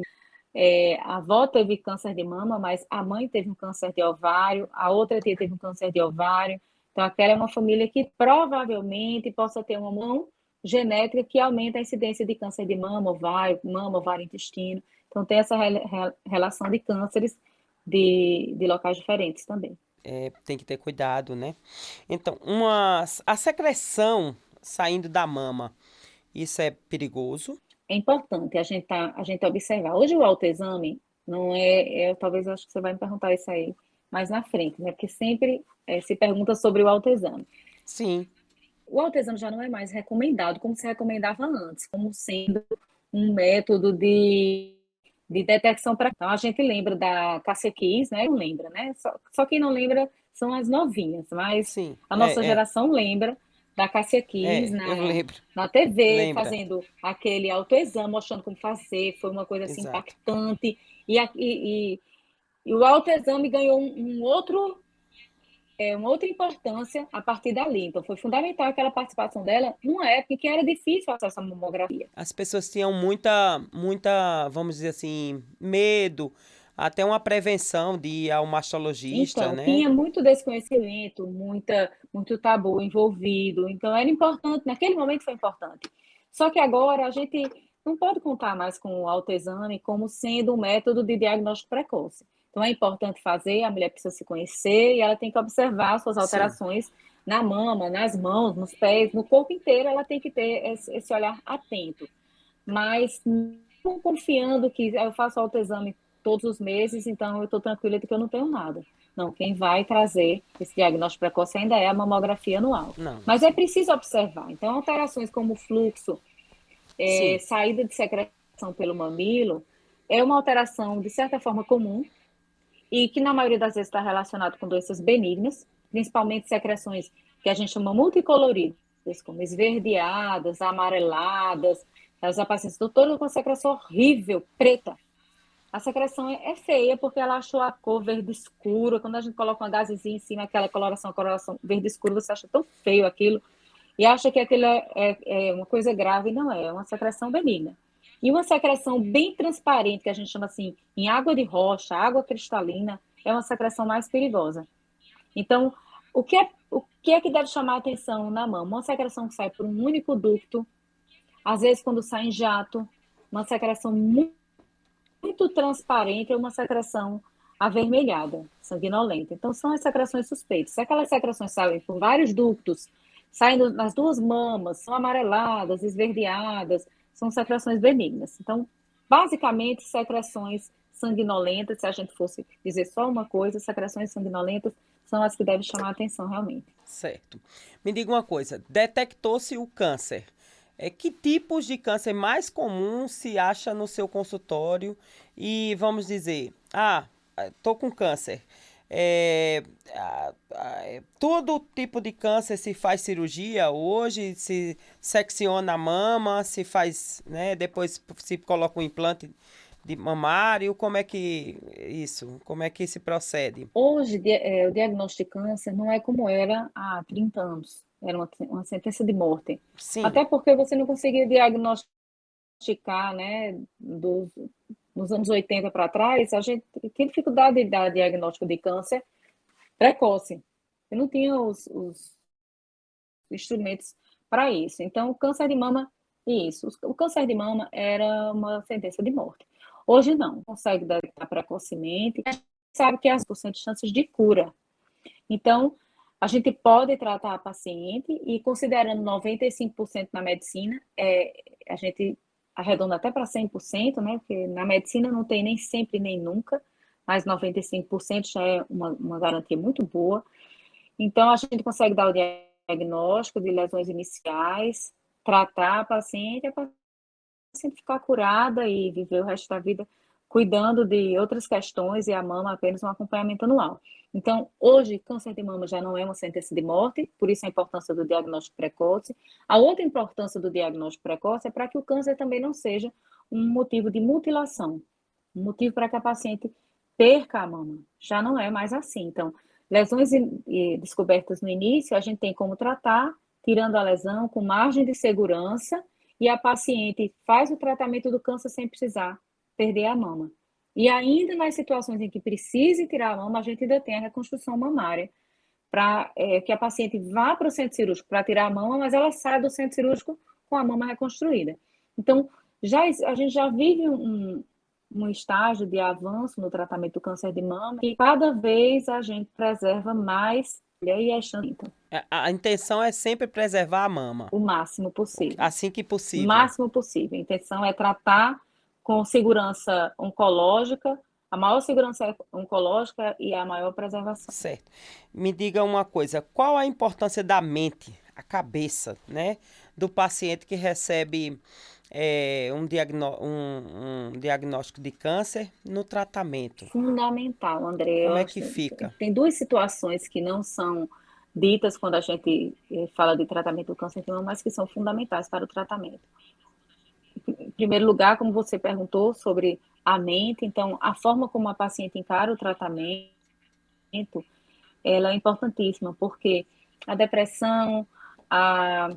a avó teve câncer de mama, mas a mãe teve um câncer de ovário, a outra tia teve um câncer de ovário. Então, aquela é uma família que provavelmente possa ter uma mão genética que aumenta a incidência de câncer de mama, ovário, intestino. Então, tem essa relação de cânceres de locais diferentes também. Tem que ter cuidado, né? Então, a secreção saindo da mama, isso é perigoso? É importante a gente observar. Hoje o autoexame não talvez eu acho que você vai me perguntar isso aí mais na frente, né? Porque sempre se pergunta sobre o autoexame. Sim, O autoexame já não é mais recomendado como se recomendava antes, como sendo um método de detecção para. Então, a gente lembra da Cássia Kiss, né? Não lembra, né? Só quem não lembra são as novinhas, mas sim. a nossa geração lembra da Cássia Kiss Eu lembro. na TV, Lembra. fazendo aquele autoexame, mostrando como fazer, foi uma coisa assim Exato. impactante. E o autoexame ganhou uma outra importância a partir dali. Então, foi fundamental aquela participação dela numa época em que era difícil acesso à mamografia. As pessoas tinham muita, vamos dizer assim, medo, até uma prevenção de ir ao mastologista, Então, né? tinha muito desconhecimento, muito tabu envolvido. Então, era importante, naquele momento foi importante. Só que agora a gente não pode contar mais com o autoexame como sendo um método de diagnóstico precoce. Então, é importante fazer, a mulher precisa se conhecer e ela tem que observar suas Sim, alterações na mama, nas mãos, nos pés, no corpo inteiro, ela tem que ter esse olhar atento. Mas não confiando que eu faço autoexame todos os meses, então eu estou tranquila de que eu não tenho nada. Não, quem vai trazer esse diagnóstico precoce ainda é a mamografia anual. não, Mas é sim. preciso observar. Então, alterações como fluxo, Sim, saída de secreção pelo mamilo, é uma alteração, de certa forma, comum e que, na maioria das vezes, está relacionado com doenças benignas, principalmente secreções que a gente chama multicoloridas, como esverdeadas, amareladas. As pacientes, doutora, com secreção horrível, preta. A secreção é feia porque ela achou a cor verde escura. Quando a gente coloca uma gazezinha em cima, aquela coloração verde escura, você acha tão feio aquilo e acha que aquilo é uma coisa grave. Não é uma secreção benigna. E uma secreção bem transparente, que a gente chama assim, em água de rocha, água cristalina, é uma secreção mais perigosa. Então, o que é que deve chamar a atenção na mama? Uma secreção que sai por um único ducto, às vezes quando sai em jato, uma secreção muito transparente, é uma secreção avermelhada, sanguinolenta. Então, são as secreções suspeitas. Se aquelas secreções saem por vários ductos, saem nas duas mamas, são amareladas, esverdeadas, são secreções benignas. Então, basicamente, secreções sanguinolentas, se a gente fosse dizer só uma coisa, secreções sanguinolentas são as que devem chamar a atenção realmente. certo. Me diga uma coisa, detectou-se o câncer. Que tipos de câncer mais comuns se acha no seu consultório? E vamos dizer, tô com câncer. Todo tipo de câncer se faz cirurgia hoje, se secciona a mama, se faz, né, depois se coloca um implante de mamário, como é que se procede? Hoje, o diagnóstico de câncer não é como era há 30 anos. Era uma sentença de morte. Sim, Até porque você não conseguia diagnosticar, né, nos anos 80 para trás, a gente tinha dificuldade de dar diagnóstico de câncer precoce. Eu não tinha os instrumentos para isso. Então, o câncer de mama, isso. O câncer de mama era uma sentença de morte. Hoje não, consegue detectar precocemente. A gente sabe que há 100% de chances de cura. Então, a gente pode tratar a paciente e considerando 95% na medicina, a gente arredonda até para 100%, né? Porque na medicina não tem nem sempre nem nunca, mas 95% já é uma garantia muito boa. Então, a gente consegue dar o diagnóstico de lesões iniciais, tratar a paciente ficar curada e viver o resto da vida cuidando de outras questões e a mama apenas um acompanhamento anual. Então, hoje, câncer de mama já não é uma sentença de morte, por isso a importância do diagnóstico precoce. A outra importância do diagnóstico precoce é para que o câncer também não seja um motivo de mutilação, um motivo para que a paciente perca a mama. Já não é mais assim. Então, lesões descobertas no início, a gente tem como tratar, tirando a lesão, com margem de segurança, e a paciente faz o tratamento do câncer sem precisar perder a mama. E ainda nas situações em que precise tirar a mama, a gente ainda tem a reconstrução mamária, para que a paciente vá para o centro cirúrgico para tirar a mama, mas ela sai do centro cirúrgico com a mama reconstruída. Então, a gente já vive um estágio de avanço no tratamento do câncer de mama e cada vez a gente preserva mais e aí A intenção é sempre preservar a mama. O máximo possível. Assim que possível. O máximo possível. A intenção é tratar com segurança oncológica, a maior segurança oncológica e a maior preservação. Certo. Me diga uma coisa, qual a importância da mente, a cabeça, né, do paciente que recebe um diagnóstico de câncer no tratamento? Fundamental, André. Como é que fica? Tem duas situações que não são ditas quando a gente fala de tratamento do câncer de mama, mas que são fundamentais para o tratamento. Em primeiro lugar, como você perguntou sobre a mente, então a forma como a paciente encara o tratamento, ela é importantíssima, porque a depressão, a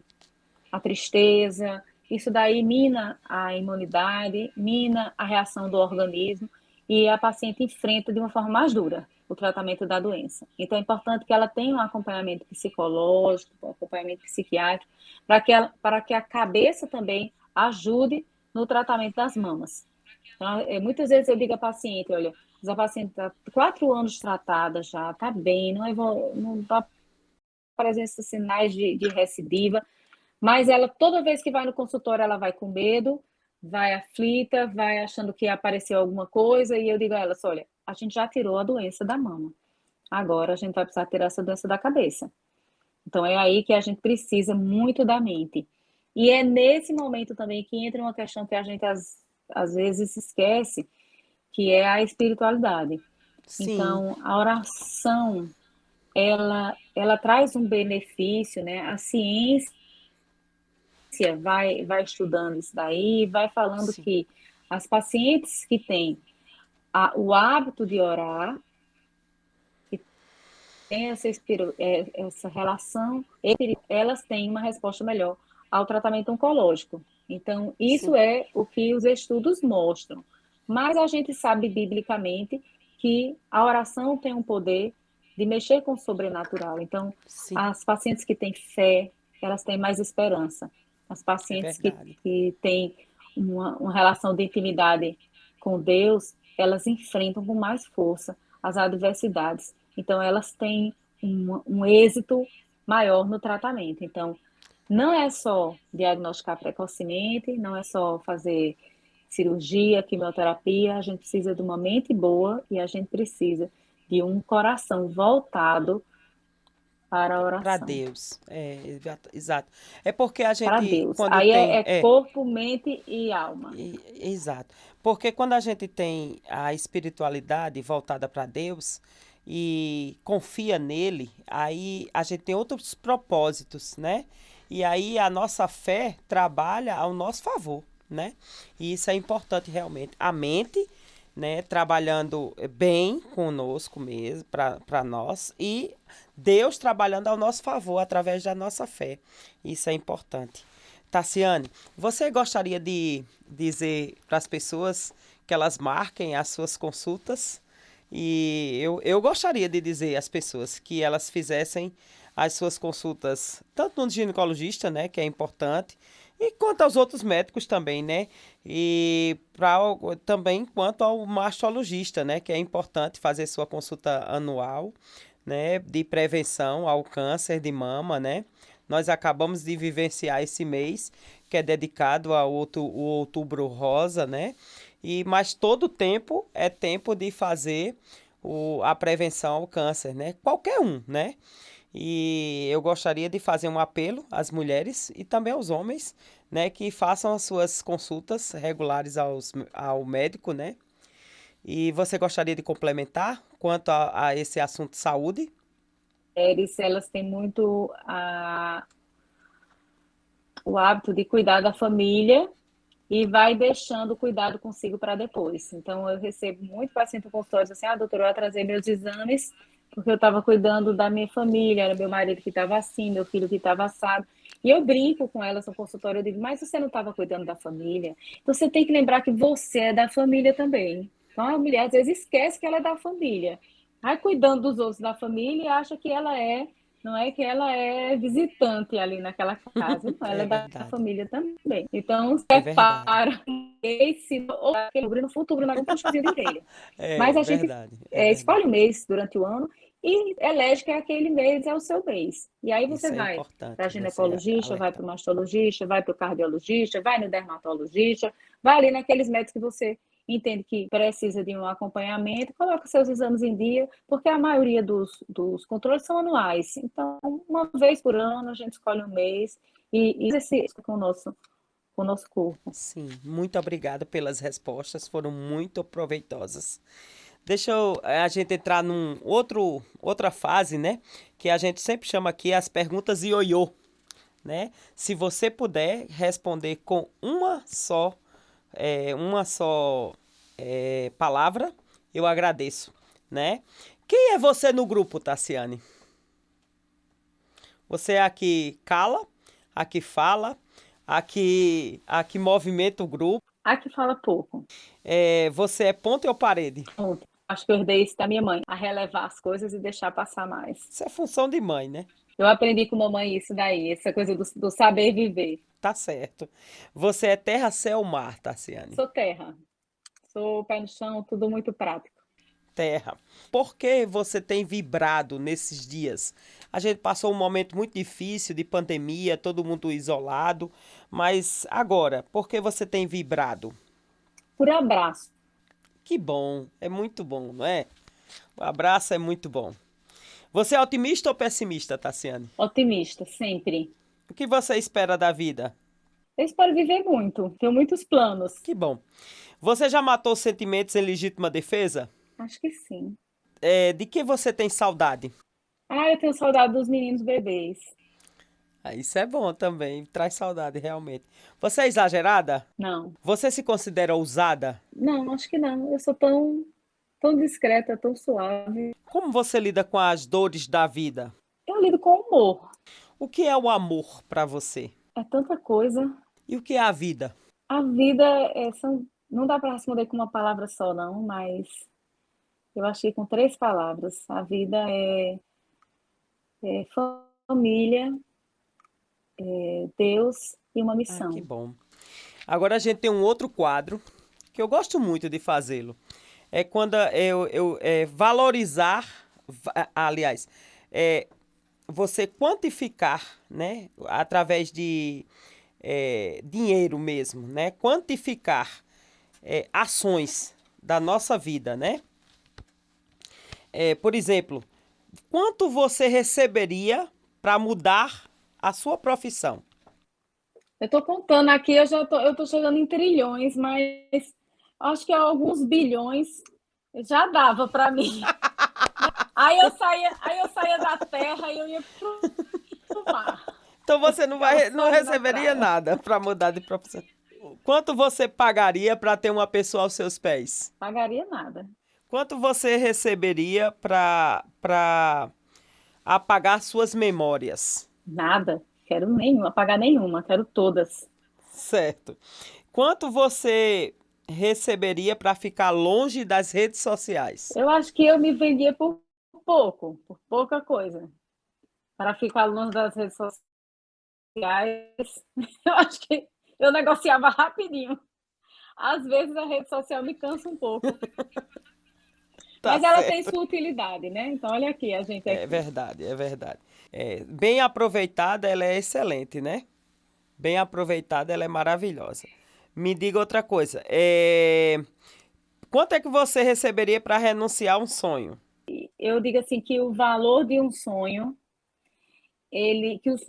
tristeza, isso daí mina a imunidade, mina a reação do organismo e a paciente enfrenta de uma forma mais dura o tratamento da doença. Então é importante que ela tenha um acompanhamento psicológico, um acompanhamento psiquiátrico, para que a cabeça também ajude no tratamento das mamas. Então, muitas vezes eu digo à paciente, olha, a paciente está 4 anos tratada já, está bem, não está apresentando sinais de recidiva, mas ela, toda vez que vai no consultório, ela vai com medo, vai aflita, vai achando que apareceu alguma coisa, e eu digo a ela, olha, a gente já tirou a doença da mama, agora a gente vai precisar tirar essa doença da cabeça. Então é aí que a gente precisa muito da mente. E é nesse momento também que entra uma questão que a gente às vezes esquece, que é a espiritualidade. Sim. Então, a oração, ela traz um benefício, né? A ciência vai estudando isso daí, vai falando Sim. que as pacientes que têm o hábito de orar, que têm essa relação, elas têm uma resposta melhor ao tratamento oncológico. Então, isso Sim. é o que os estudos mostram. Mas a gente sabe biblicamente que a oração tem um poder de mexer com o sobrenatural. Então, Sim. as pacientes que têm fé, elas têm mais esperança. As pacientes que têm uma relação de intimidade com Deus, elas enfrentam com mais força as adversidades. Então, elas têm um êxito maior no tratamento. Então, não é só diagnosticar precocemente, não é só fazer cirurgia, quimioterapia, a gente precisa de uma mente boa e a gente precisa de um coração voltado para a oração. Para Deus, exato. É porque a gente... Para Deus. Quando aí tem, é corpo, mente e alma. Exato. Porque quando a gente tem a espiritualidade voltada para Deus e confia nele, aí a gente tem outros propósitos, né? E aí a nossa fé trabalha ao nosso favor, né? E isso é importante realmente. A mente, né, trabalhando bem conosco mesmo, para nós, e Deus trabalhando ao nosso favor através da nossa fé. Isso é importante. Tassiane, você gostaria de dizer para as pessoas que elas marquem as suas consultas? E eu gostaria de dizer às pessoas que elas fizessem as suas consultas, tanto no ginecologista, né, que é importante, e quanto aos outros médicos também, né? E também quanto ao mastologista, né, que é importante fazer sua consulta anual, né, de prevenção ao câncer de mama, né? Nós acabamos de vivenciar esse mês, que é dedicado ao Outubro Rosa, né? Mas todo tempo é tempo de fazer a prevenção ao câncer, né? Qualquer um, né? E eu gostaria de fazer um apelo às mulheres e também aos homens, né, que façam as suas consultas regulares ao médico, né? E você gostaria de complementar quanto a esse assunto de saúde? Elas têm muito o hábito de cuidar da família e vai deixando o cuidado consigo para depois. Então, eu recebo muito paciente no consultório assim, doutora, eu atrasei meus exames porque eu estava cuidando da minha família, era meu marido que estava assim, meu filho que estava assado. E eu brinco com elas no consultório, eu digo, mas você não estava cuidando da família? Então, você tem que lembrar que você é da família também. Então, a mulher às vezes esquece que ela é da família. Vai cuidando dos outros da família e acha que ela é, não é que ela é visitante ali naquela casa, não, ela É é da verdade, família também. Então, é verdade, separa esse ou aquele no futuro, não é um puxãozinho de orelha. Mas é a gente verdade, é escolhe verdade. o mês durante o ano e elege que aquele mês é o seu mês. E aí você Isso é vai para importante você ginecologista, vai alertar. para o mastologista, vai para o cardiologista, vai no dermatologista, vai ali naqueles médicos que você entende que precisa de um acompanhamento, coloca seus exames em dia, porque a maioria dos controles são anuais. Então, uma vez por ano, a gente escolhe um mês e exercício com o nosso corpo. Sim, muito obrigada pelas respostas, foram muito proveitosas. A gente entrar outra fase, né? Que a gente sempre chama aqui as perguntas ioiô, né? Se você puder responder com uma só palavra, eu agradeço, né? Quem é você no grupo, Tassiane? Você é a que cala, a que fala, a que movimenta o grupo. Aqui fala pouco. Você é ponte ou parede? Ontem, acho que eu herdei isso da minha mãe, a relevar as coisas e deixar passar mais. Isso é função de mãe, né? Eu aprendi com mamãe isso daí, essa coisa do saber viver. Tá certo. Você é terra, céu, mar, Tassiane. Sou terra, sou pé no chão, tudo muito prático. Terra. Por que você tem vibrado nesses dias? A gente passou um momento muito difícil de pandemia, todo mundo isolado, mas agora, por que você tem vibrado? Por abraço, Que bom, é muito bom, não é? O abraço é muito bom. Você é otimista ou pessimista, Tassiane? otimista, sempre. O que você espera da vida? Eu espero viver muito, tenho muitos planos. Que bom. Você já matou sentimentos em legítima defesa? Acho que sim. De que você tem saudade? Eu tenho saudade dos meninos bebês. Isso é bom também, traz saudade realmente. Você é exagerada? Não, Você se considera ousada? não, acho que não. Eu sou tão discreta, tão suave. Como você lida com as dores da vida? Eu lido com humor. O que é o amor para você? É tanta coisa. E o que é a vida? A vida não dá para responder com uma palavra só, não, mas eu achei com três palavras. A vida é família, Deus e uma Ah, que missão. bom. Agora a gente tem um outro quadro que eu gosto muito de fazê-lo. É quando valorizar, aliás, é, você quantificar, né, através de dinheiro mesmo, né, quantificar ações da nossa vida, né? Por exemplo, quanto você receberia para mudar a sua profissão? Eu estou contando aqui, eu tô chegando em trilhões, mas acho que alguns bilhões já dava para mim. Aí eu saía da terra e eu ia pro mar. Então você não Ficava vai, só não ali na receberia praia. nada para mudar de profissão. Quanto você pagaria para ter uma pessoa aos seus pés? Pagaria nada. Quanto você receberia para apagar suas memórias? Nada. Quero nenhuma, pagar nenhuma, quero todas. Certo. Quanto você receberia para ficar longe das redes sociais? Eu acho que eu me vendia por pouco, por pouca coisa. Para ficar longe das redes sociais, eu acho que eu negociava rapidinho. Às vezes a rede social me cansa um pouco, Tá mas ela tem certo. sua utilidade, né? Então, olha aqui, a gente É aqui. verdade, é verdade. Bem aproveitada, ela é excelente, né? Bem aproveitada, ela é maravilhosa. Me diga outra coisa. Quanto é que você receberia para renunciar a um sonho? Eu digo assim que o valor de um sonho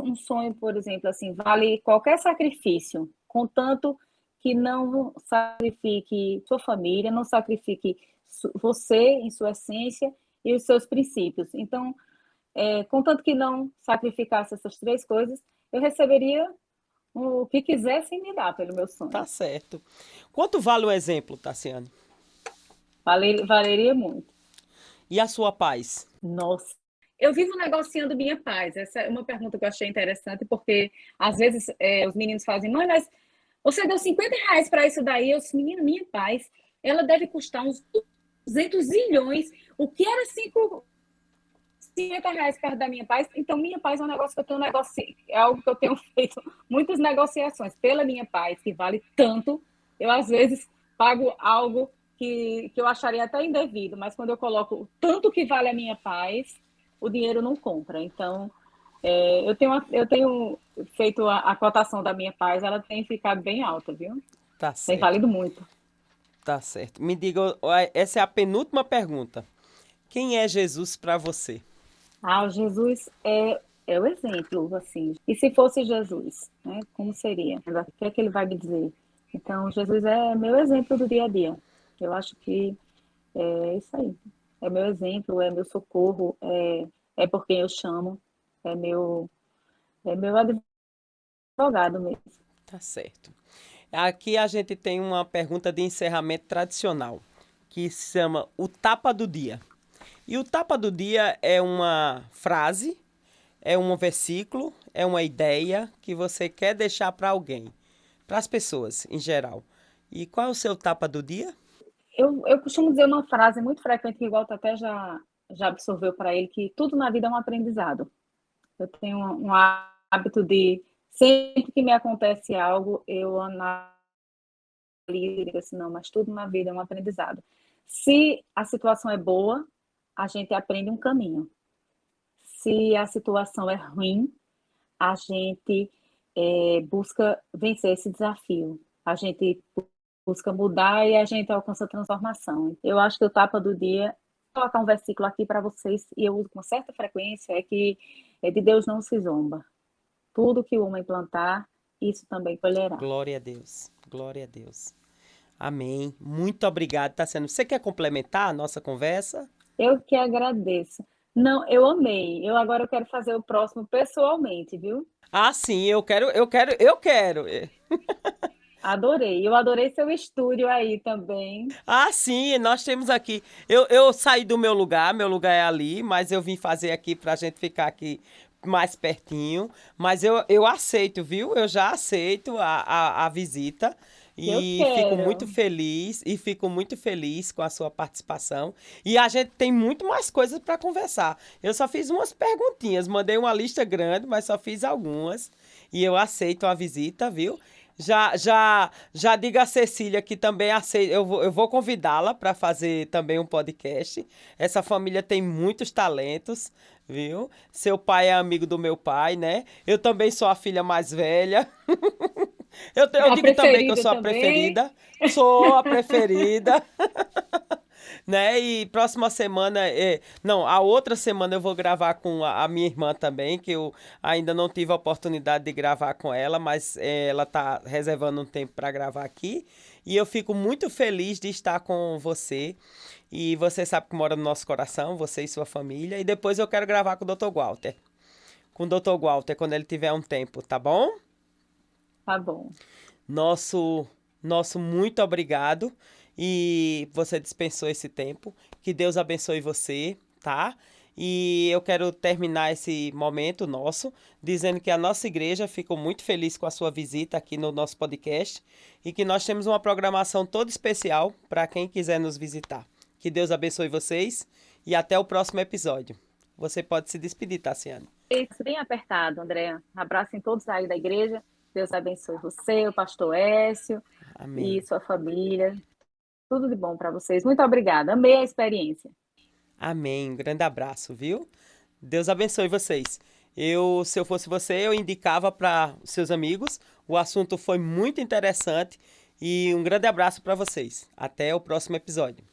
um sonho, por exemplo, assim, vale qualquer sacrifício, contanto que não sacrifique sua família, não sacrifique você em sua essência e os seus princípios. Então, contanto que não sacrificasse essas três coisas, eu receberia o que quisessem me dar pelo meu Tá sonho. certo. Quanto vale o exemplo, Tassiane? Valeria muito. E a sua paz? Nossa. Eu vivo negociando minha paz. Essa é uma pergunta que eu achei interessante, porque às vezes os meninos fazem, mãe, mas você deu R$ 50 para isso daí? Eu disse, menina, minha paz, ela deve custar uns 200 zilhões. O que era R$ 50 perto da minha paz? Então, minha paz é um negócio que eu tenho é algo que eu tenho feito muitas negociações pela minha paz, que vale tanto. Eu, às vezes, pago algo que eu acharia até indevido, mas quando eu coloco o tanto que vale a minha paz, o dinheiro não compra. Então, eu tenho feito a cotação da minha paz, ela tem ficado bem alta, viu? Tá Tem certo. valido muito. Tá certo. Me diga, essa é a penúltima pergunta. Quem é Jesus para você? Ah, o Jesus é o exemplo, assim. E se fosse Jesus, né? Como seria? O que é que ele vai me dizer? Então, Jesus é meu exemplo do dia a dia. Eu acho que é isso aí. É meu exemplo, é meu socorro, é por quem eu chamo, é meu advogado mesmo. Tá certo. Aqui a gente tem uma pergunta de encerramento tradicional, que se chama o tapa do dia. E o tapa do dia é uma frase, é um versículo, é uma ideia que você quer deixar para alguém, para as pessoas em geral. E qual é o seu tapa do dia? Eu costumo dizer uma frase muito frequente, que igual tu até já absorveu para ele, que tudo na vida é um aprendizado. Eu tenho um hábito de, sempre que me acontece algo, eu analiso e digo assim, não, mas tudo na vida é um aprendizado. Se a situação é boa, a gente aprende um caminho. Se a situação é ruim, a gente busca vencer esse desafio. A gente busca mudar e a gente alcança a transformação. Eu acho que o tapa do dia, vou colocar um versículo aqui para vocês, e eu uso com certa frequência, é que de Deus não se zomba. Tudo que o homem plantar, isso também colherá. Glória a Deus. Glória a Deus. Amém. Muito obrigado, Tassiano. Você quer complementar a nossa conversa? Eu que agradeço. Não, eu amei. Eu quero fazer o próximo pessoalmente, viu? Ah, sim, eu quero. Adorei. Eu adorei seu estúdio aí também. Ah, sim, nós temos aqui. Eu saí do meu lugar é ali, mas eu vim fazer aqui pra gente ficar aqui mais pertinho. Mas eu aceito, viu? Eu já aceito a visita. Eu E quero. fico muito feliz com a sua participação. E a gente tem muito mais coisas para conversar. Eu só fiz umas perguntinhas, mandei uma lista grande, mas só fiz algumas. E eu aceito a visita, viu? Já diga a Cecília que também aceita, eu vou convidá-la para fazer também um podcast. Essa família tem muitos talentos, viu? Seu pai é amigo do meu pai, né? Eu também sou a filha mais velha. Eu A digo também que eu preferida sou a também. preferida. Sou a preferida. Né? E próxima semana, não, a outra semana eu vou gravar com a minha irmã também, que eu ainda não tive a oportunidade de gravar com ela, mas ela tá reservando um tempo para gravar aqui. E eu fico muito feliz de estar com você. E você sabe que mora no nosso coração, você e sua família. E depois eu quero gravar com o Dr. Walter. Com o Dr. Walter, quando ele tiver um tempo, tá bom? Tá bom. Nosso muito obrigado. E você dispensou esse tempo. Que Deus abençoe você, tá? E eu quero terminar esse momento nosso dizendo que a nossa igreja ficou muito feliz com a sua visita aqui no nosso podcast e que nós temos uma programação toda especial para quem quiser nos visitar. Que Deus abençoe vocês e até o próximo episódio. Você pode se despedir, Tassiane. Isso, bem apertado, Andréa. Abraço em todos aí da igreja. Deus abençoe você, o pastor Écio e Amém. sua família. Tudo de bom para vocês. Muito obrigada. Amei a experiência. Amém. Um grande abraço, viu? Deus abençoe vocês. Se eu fosse você, eu indicava para seus amigos. O assunto foi muito interessante e um grande abraço para vocês. Até o próximo episódio.